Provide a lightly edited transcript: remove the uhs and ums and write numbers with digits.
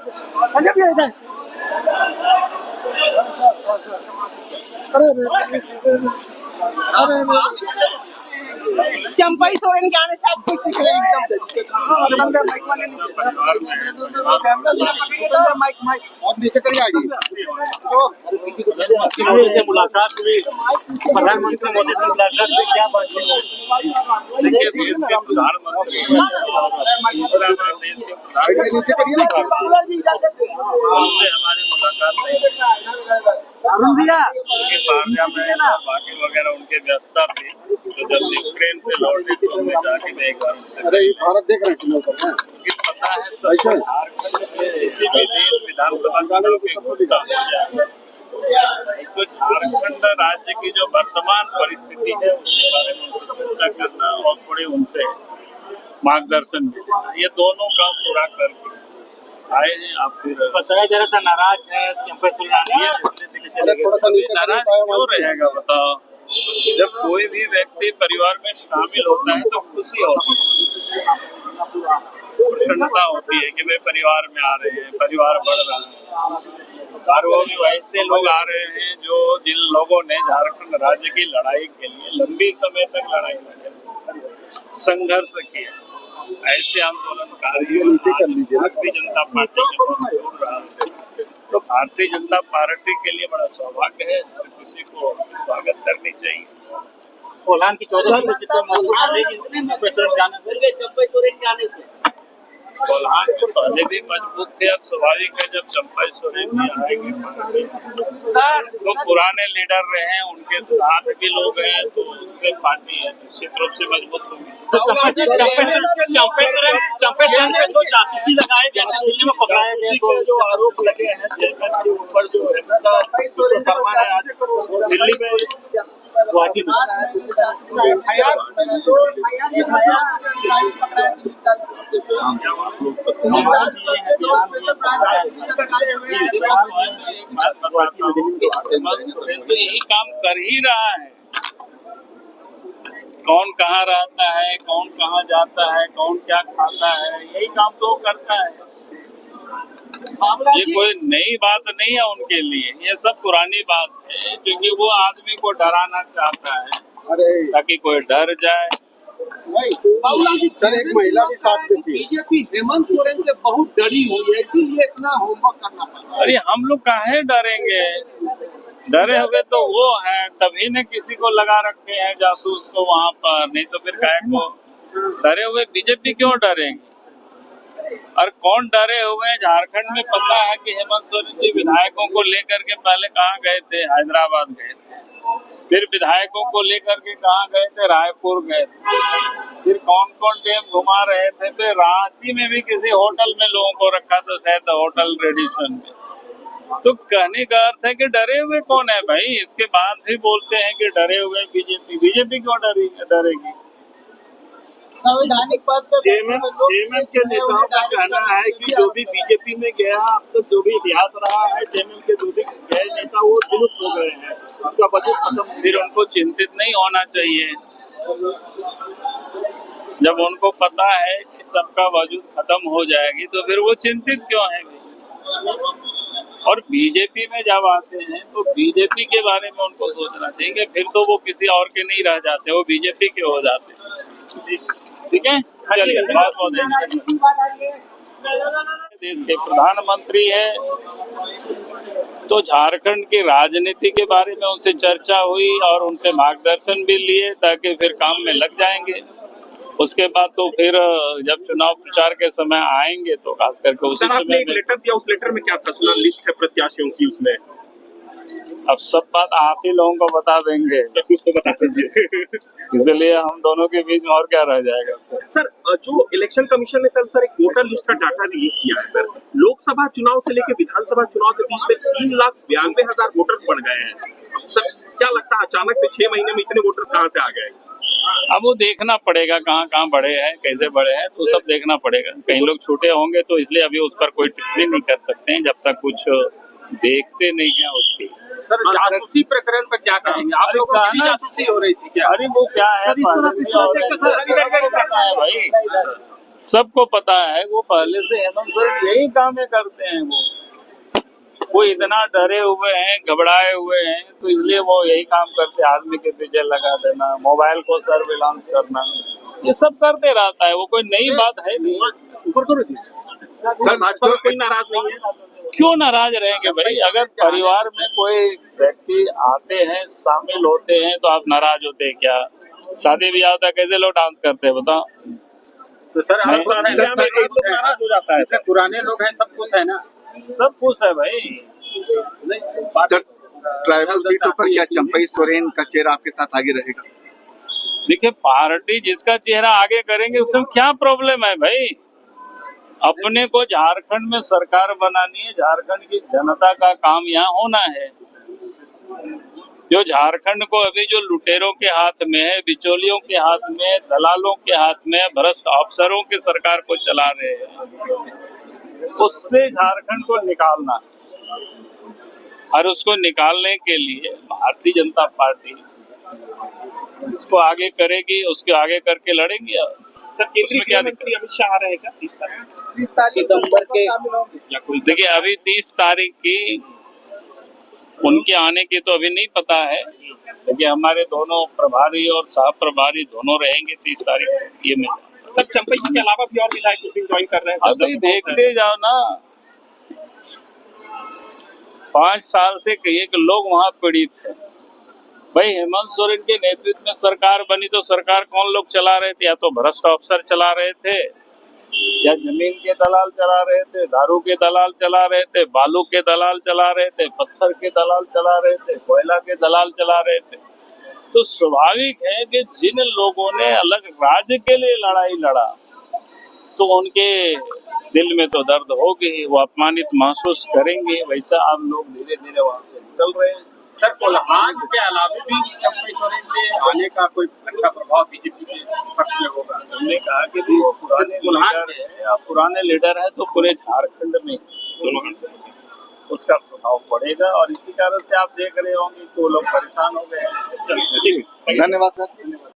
संजय भी इधर। अरे चंपाई सोरेन के आने से आप खुश दिख रहे हैं एकदम। माइक और नीचे करिए आगे। से मुलाकात हुई, प्रधानमंत्री मोदी से मुलाकात हुई, क्या बात है? देखिए, देश के प्रधानमंत्री नीचे करिए ना। उनसे हमारी मुलाकात नहीं उनके पार्लियामेंट बाकी वगैरह उनके व्यस्तता थी। तो जब यूक्रेन से लौटे तो हमने जाके मैं एक बार उनसे अरे भारत देख रहे हैं क्योंकि पता है सब झारखंड में किसी भी दिन विधानसभा चुनाव की घोषणा हो जाए तो झारखंड राज्य की जो वर्तमान परिस्थिति है उसके बारे में उनसे चर्चा करना और थोड़े उनसे मार्गदर्शन देना, ये दोनों काम पूरा करके आए हैं। आप फिर बताया जा रहा था नाराज है, नाराज क्यों रहेगा बताओ? जब कोई भी व्यक्ति परिवार में शामिल होता है तो खुशी होती है, प्रसन्नता होती है कि वे परिवार में आ रहे हैं, परिवार बढ़ रहा है। और वो भी वैसे लोग आ रहे हैं जो जिन लोगों ने झारखंड राज्य की लड़ाई के लिए लंबी समय तक लड़ाई लड़ी, संघर्ष किया। ऐसे आंदोलनकारी भारतीय जनता पार्टी के बहुत जोड़ रहा है। तो भारतीय जनता पार्टी के लिए बड़ा सौभाग्य है, हर किसी को स्वागत करनी चाहिए। कोल्हान की 14 सीटें जितने मजबूत जाने से कोल्हान के पहले भी मजबूत थे, अब स्वाभाविक है जब चंपाई सोरेन भी आएंगे तो पुराने लीडर रहे हैं, उनके साथ भी लोग हैं, तो उससे पार्टी है निश्चित रूप से मजबूत होगी। चंपे पे तो जासूसी लगाए गए थे, दिल्ली में पकड़ाए गए तो जो आरोप लगे हैं चेयरमैन के ऊपर जो है शर्मा ने आज दिल्ली में गुवाहाटी में तो यही काम कर ही रहा है। कौन कहाँ रहता है, कौन कहाँ जाता है, कौन क्या खाता है, यही काम तो करता है। ये कोई नई बात नहीं है उनके लिए, ये सब पुरानी बात है, क्योंकि वो आदमी को डराना चाहता है ताकि कोई डर जाए। सर एक महिला भी साथ में थी। बीजेपी हेमंत सोरेन से बहुत डरी हुई है, इसीलिए इतना होमवर्क करना पड़ता है। अरे हम लोग काहे डरेंगे? डरे हुए तो वो हैं, तभी ने किसी को लगा रखे हैं जासूस को वहाँ पर, नहीं तो फिर काहे को डरे हुए? बीजेपी क्यों डरेंगे? और कौन डरे हुए हैं? झारखंड में पता है कि हेमंत सोरेन जी विधायकों को लेकर के पहले कहाँ गए थे? हैदराबाद गए थे। फिर विधायकों को लेकर के कहाँ गए थे? रायपुर गए थे। फिर कौन कौन डैम घुमा रहे थे? फिर रांची में भी किसी होटल में लोगों को रखा था, शायद होटल रेडिशन में। तो कहने का अर्थ है कि डरे हुए कौन है भाई? इसके बाद भी बोलते हैं कि डरे हुए बीजेपी क्यों डरेगी? संवैधानिक पद पे जेएमएम के नेताओं का कहना है कि जो भी बीजेपी में गया, अब तक जो भी इतिहास रहा है, जेएमएम के जो भी गए नेता वो विलुप्त हो गए हैं, उनका वजूद खत्म। फिर उनको चिंतित नहीं होना चाहिए। जब उनको पता है कि सबका वजूद खत्म हो जाएगी तो फिर वो चिंतित क्यों है? और बीजेपी में जब आते हैं तो बीजेपी के बारे में उनको सोचना चाहिए, फिर तो वो किसी और के नहीं रह जाते, वो बीजेपी के हो जाते हैं। ठीक है, चलिए बहुत बहुत देश के प्रधानमंत्री है तो झारखंड की राजनीति के बारे में उनसे चर्चा हुई और उनसे मार्गदर्शन भी लिए ताकि फिर काम में लग जाएंगे। उसके बाद तो फिर जब चुनाव प्रचार के समय आएंगे तो खास करके उसी समय एक लेटर दिया, उस लेटर में क्या था? सुना लिस्ट है प्रत्याशियों की, उसमें अब सब बात आप ही लोगों को बता देंगे, सब कुछ तो बता दीजिए। इसलिए हम दोनों के बीच में और क्या रह जाएगा? सर जो इलेक्शन कमीशन ने कल सर एक वोटर लिस्ट का डाटा रिलीज किया है सर, लोकसभा चुनाव से लेकर विधानसभा चुनाव के बीच में 3,92,000 वोटर्स बढ़ गए हैं। सर क्या लगता है अचानक से 6 महीने में इतने वोटर्स कहाँ से आ गए? अब वो देखना पड़ेगा कहाँ कहाँ बढ़े हैं, कैसे बढ़े हैं, तो सब देखना पड़ेगा। कहीं लोग छूटे होंगे तो इसलिए अभी उस पर कोई टिप्पणी नहीं कर सकते हैं जब तक कुछ देखते नहीं है उसकी। सर जासूसी प्रकरण पर क्या कहेंगे? आप लोगों की जासूसी हो रही थी क्या? अरे वो क्या है भाई, सबको पता है वो पहले से हेमंत सोरेन यही कामें करते हैं। वो इतना डरे हुए हैं, घबराए हुए हैं, तो इसलिए वो यही काम करते, आदमी के पीछे लगा देना, मोबाइल को सर्विलांस करना, ये सब करते रहता है। वो कोई नई बात है नहीं। ऊपर करो जी। सर भाजपा में कोई नाराज नहीं है? क्यों नाराज रहेंगे भाई? अगर परिवार में कोई व्यक्ति आते हैं, शामिल होते हैं, तो आप नाराज होते हैं क्या? शादी ब्याह होता है, कैसे लोग डांस करते हैं बताओ? तो सर हर शादी ब्याह में एक लोग नाराज हो जाता है। सर पुराने लोग हैं, सब कुछ है ना, सब कुछ है भाई। सर ट्राइबल सीटों पर क्या चंपई सोरेन का चेहरा आपके साथ आगे रहेगा? देखिए, पार्टी जिसका चेहरा आगे करेंगे उसमें क्या प्रॉब्लम है भाई? अपने को झारखंड में सरकार बनानी है, झारखंड की जनता का काम यहाँ होना है। जो झारखंड को अभी जो लुटेरों के हाथ में है, बिचौलियों के हाथ में, दलालों के हाथ में, भ्रष्ट अफसरों के सरकार को चला रहे हैं, उससे झारखंड को निकालना है। और उसको निकालने के लिए भारतीय जनता पार्टी उसको आगे करेगी, उसके आगे करके लड़ेगी। सर केंद्रीय गृह मंत्री अमित शाह आ रहे हैं क्या 30 सितंबर के या कोई? देखिए, अभी 30 तारीख की उनके आने की तो अभी नहीं पता है, लेकिन हमारे दोनों प्रभारी और सह प्रभारी दोनों रहेंगे 30 तारीख ये में। सर चंपई जी के अलावा भी और विधायक इस दिन ज्वाइन कर रहे हैं? अभी देखते जाओ ना, 5 साल से कहिए कि लोग वहाँ पीड़ित थे भाई। हेमंत सोरेन के नेतृत्व में सरकार बनी तो सरकार कौन लोग चला रहे थे? या तो भ्रष्ट अफसर चला रहे थे, या जमीन के दलाल चला रहे थे, दारू के दलाल चला रहे थे, बालू के दलाल चला रहे थे, पत्थर के दलाल चला रहे थे, कोयला के दलाल चला रहे थे। तो स्वाभाविक है कि जिन लोगों ने अलग राज्य के लिए लड़ाई लड़ा तो उनके दिल में तो दर्द होगी, वो अपमानित महसूस करेंगे। वैसा अब लोग धीरे धीरे वहां से निकल रहे हैं। सर कोल्हान के अलावा भी चंपई सोरेन के आने का कोई अच्छा प्रभाव बीजेपी के पक्ष में होगा? हमने कहा कि वो पुराने लीडर है तो पूरे झारखंड में उसका प्रभाव पड़ेगा, और इसी कारण से आप देख रहे होंगे कि वो लोग परेशान हो गए हैं। धन्यवाद सर।